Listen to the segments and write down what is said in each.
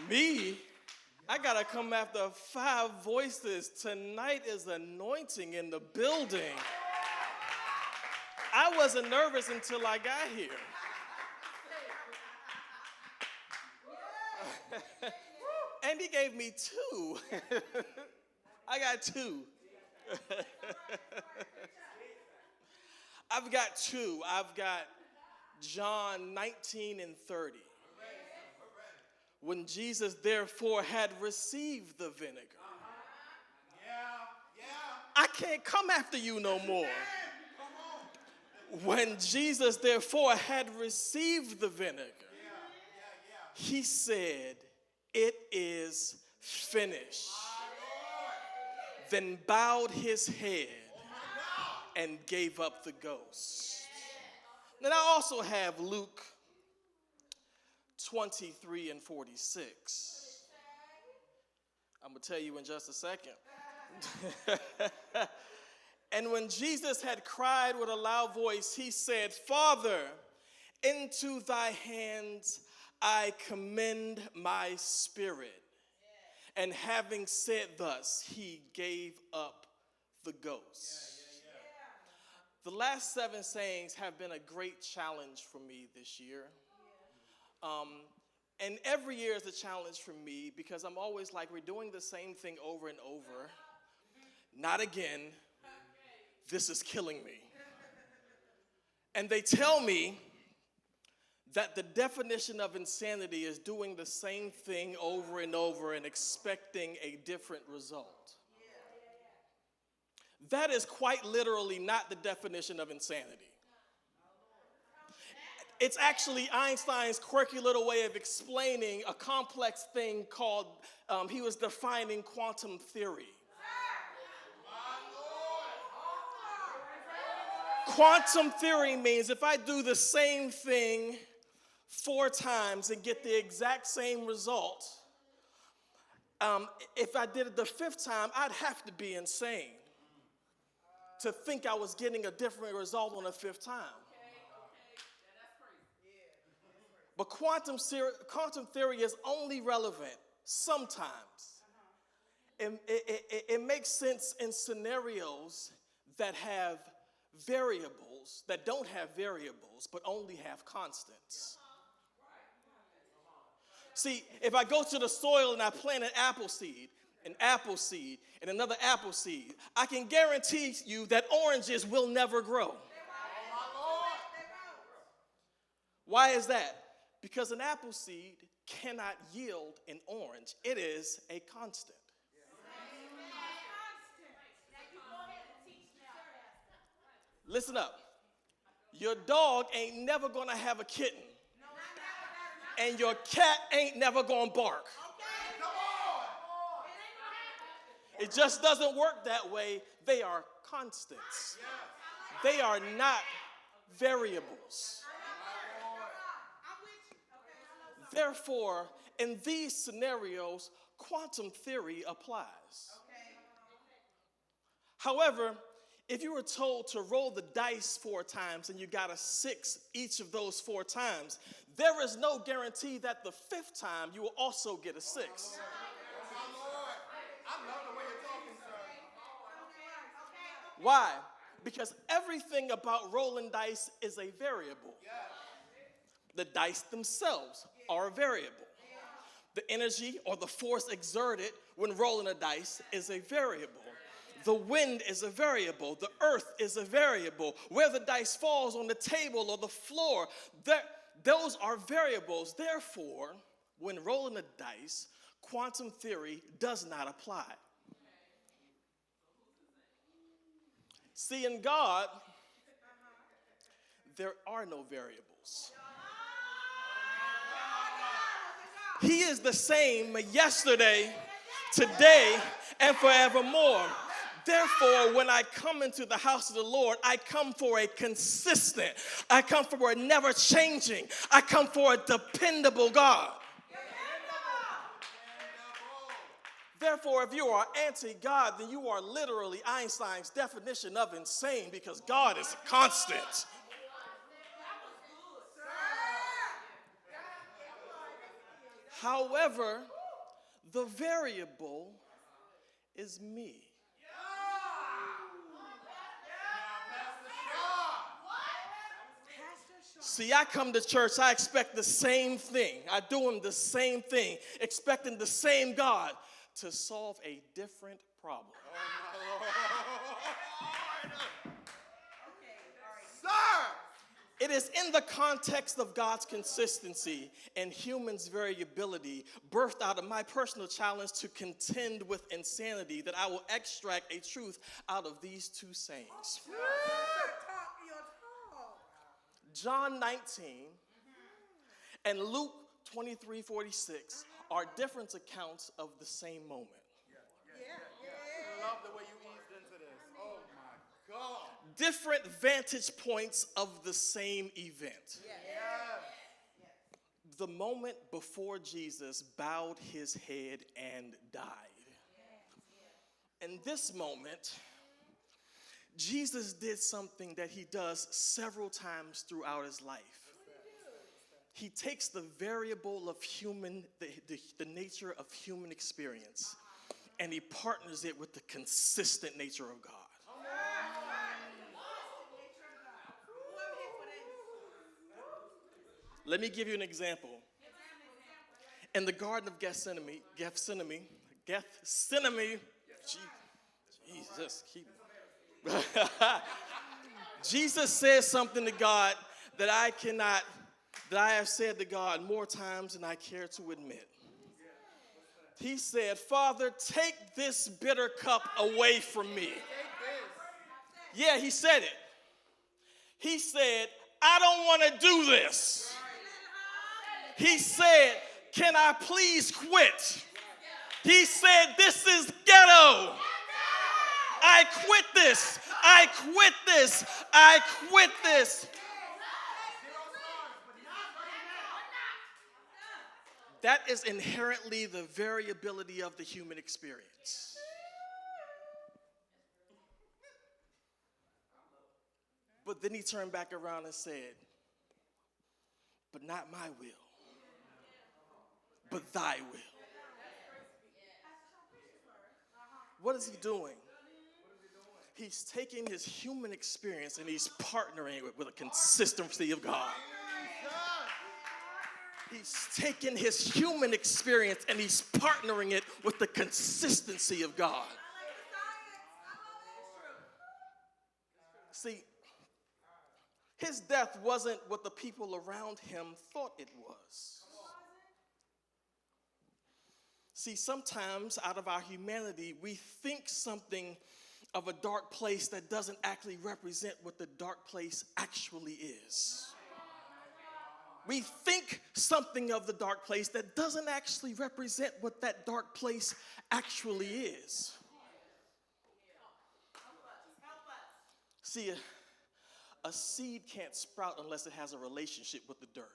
Me? I got to come after 5 voices. Tonight is anointing in the building. I wasn't nervous until I got here. And he gave me 2. I got 2. I've got 2. I've got John 19 and 30. When Jesus therefore had received the vinegar. I can't come after you no more. When Jesus therefore had received the vinegar, he said, "It is finished." Then bowed his head and gave up the ghost. Then I also have Luke 23 and 46. I'm going to tell you in just a second. And when Jesus had cried with a loud voice, he said, "Father, into thy hands I commend my spirit." And having said thus, he gave up the ghost. The last 7 sayings have been a great challenge for me this year. And every year is a challenge for me because I'm always like, we're doing the same thing over and over. Not again. This is killing me. And they tell me that the definition of insanity is doing the same thing over and over and expecting a different result. That is quite literally not the definition of insanity. It's actually Einstein's quirky little way of explaining a complex thing called, he was defining quantum theory. Quantum theory means if I do the same thing 4 times and get the exact same result, if I did it the 5th time, I'd have to be insane to think I was getting a different result on the 5th time. But quantum theory is only relevant sometimes. It makes sense in scenarios that have variables, that don't have variables, but only have constants. See, if I go to the soil and I plant an apple seed, and another apple seed, I can guarantee you that oranges will never grow. Why is that? Because an apple seed cannot yield an orange. It is a constant. Listen up. Your dog ain't never gonna have a kitten. And your cat ain't never gonna bark. It just doesn't work that way. They are constants. They are not variables. Therefore, in these scenarios, quantum theory applies. However, if you were told to roll the dice 4 times and you got a 6 each of those 4 times, there is no guarantee that the 5th time you will also get a 6. Why? Because everything about rolling dice is a variable. The dice themselves are a variable. The energy or the force exerted when rolling a dice is a variable. The wind is a variable. The earth is a variable. Where the dice falls on the table or the floor, those are variables. Therefore, when rolling a dice, quantum theory does not apply. See, in God, there are no variables. He is the same yesterday, today, and forevermore. Therefore, when I come into the house of the Lord, I come for a consistent, I come for a never changing, I come for a dependable God. Therefore, if you are anti-God, then you are literally Einstein's definition of insane, because God is a constant. However, the variable is me. See, I come to church, I expect the same thing. I do him the same thing, expecting the same God to solve a different problem. It is in the context of God's consistency and humans' variability, birthed out of my personal challenge to contend with insanity, that I will extract a truth out of these two sayings. John 19 and Luke 23:46 are different accounts of the same moment. I love the way you eased into this. Oh my God. Different vantage points of the same event. The moment before Jesus bowed his head and died. In this moment, Jesus did something that he does several times throughout his life. He takes the variable of the nature of human experience, and he partners it with the consistent nature of God. Let me give you an example. In the Garden of Gethsemane, Jesus, Jesus says something to God that I have said to God more times than I care to admit. He said, Father, take this bitter cup away from me. Yeah, he said it. He said, I don't want to do this. He said, can I please quit? He said, this is ghetto. I quit this. I quit this. I quit this. That is inherently the variability of the human experience. But then he turned back around and said, but not my will, but thy will. What is he doing? He's taking his human experience and he's partnering it with a consistency of God. He's taking his human experience and he's partnering it with the consistency of God. See, his death wasn't what the people around him thought it was. See, sometimes out of our humanity, we think something of a dark place that doesn't actually represent what the dark place actually is. We think something of the dark place that doesn't actually represent what that dark place actually is. See, a seed can't sprout unless it has a relationship with the dirt.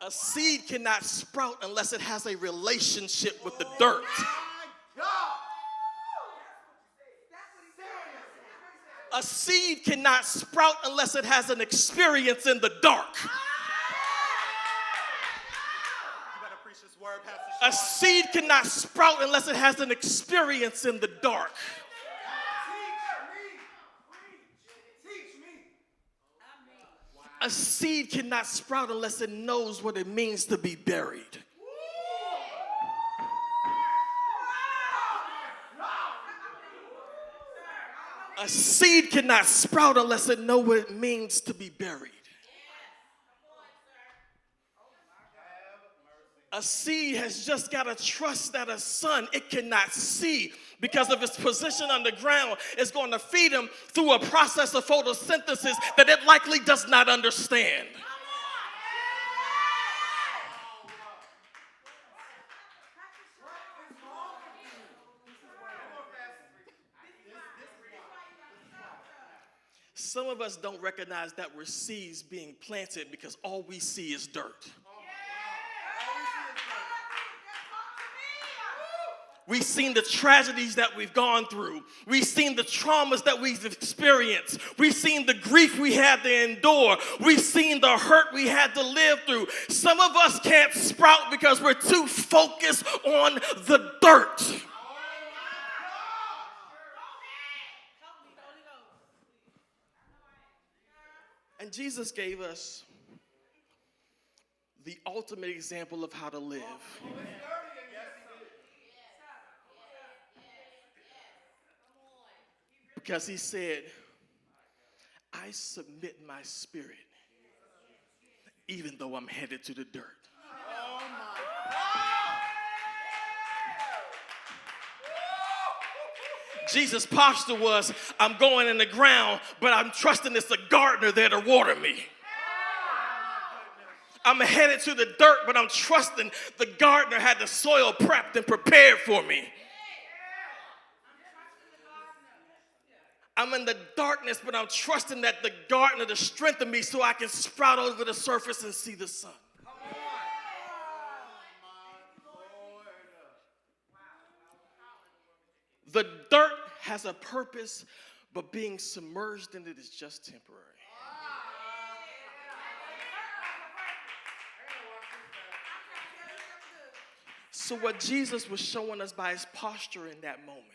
A seed cannot sprout unless it has a relationship with the dirt. A seed cannot sprout unless it has an experience in the dark. A seed cannot sprout unless it has an experience in the dark. A seed cannot sprout unless it knows what it means to be buried. A seed cannot sprout unless it knows what it means to be buried. A seed has just got to trust that a sun it cannot see, because of its position underground, is going to feed him through a process of photosynthesis that it likely does not understand. Some of us don't recognize that we're seeds being planted because all we see is dirt. We've seen the tragedies that we've gone through. We've seen the traumas that we've experienced. We've seen the grief we had to endure. We've seen the hurt we had to live through. Some of us can't sprout because we're too focused on the dirt. And Jesus gave us the ultimate example of how to live. Because he said, I submit my spirit even though I'm headed to the dirt. Oh my. Jesus' posture was, I'm going in the ground, but I'm trusting it's a gardener there to water me. I'm headed to the dirt, but I'm trusting the gardener had the soil prepped and prepared for me. I'm in the darkness, but I'm trusting that the gardener to strengthen me so I can sprout over the surface and see the sun. The dirt has a purpose, but being submerged in it is just temporary. So what Jesus was showing us by his posture in that moment,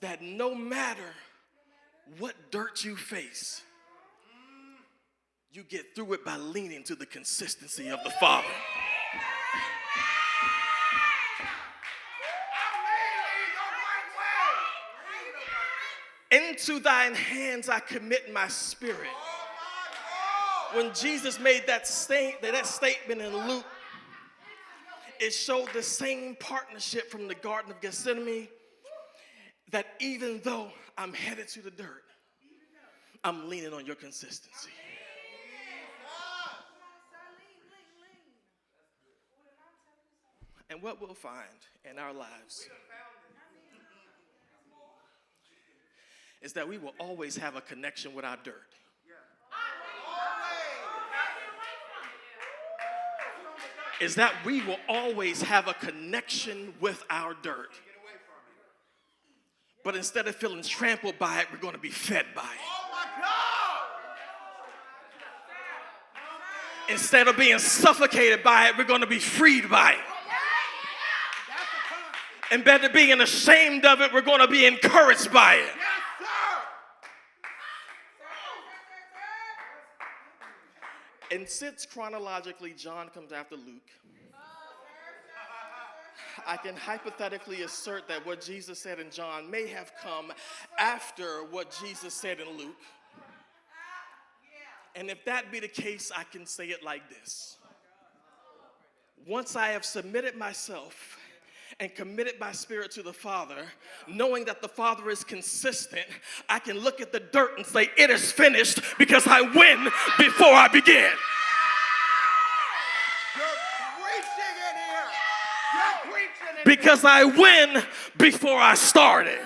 that no matter what dirt you face, you get through it by leaning to the consistency of the Father. Into thine hands I commit my spirit. When Jesus made that statement in Luke, it showed the same partnership from the Garden of Gethsemane, that even though I'm headed to the dirt, I'm leaning on your consistency. And what we'll find in our lives is that we will always have a connection with our dirt. Is that we will always have a connection with our dirt. But instead of feeling trampled by it, we're going to be fed by it. Instead of being suffocated by it, we're going to be freed by it. Instead of being ashamed of it, we're going to be encouraged by it. And since chronologically John comes after Luke, I can hypothetically assert that what Jesus said in John may have come after what Jesus said in Luke. And if that be the case, I can say it like this. Once I have submitted myself and committed my spirit to the Father, knowing that the Father is consistent, I can look at the dirt and say, it is finished, because I win before I begin. Because I win before I started.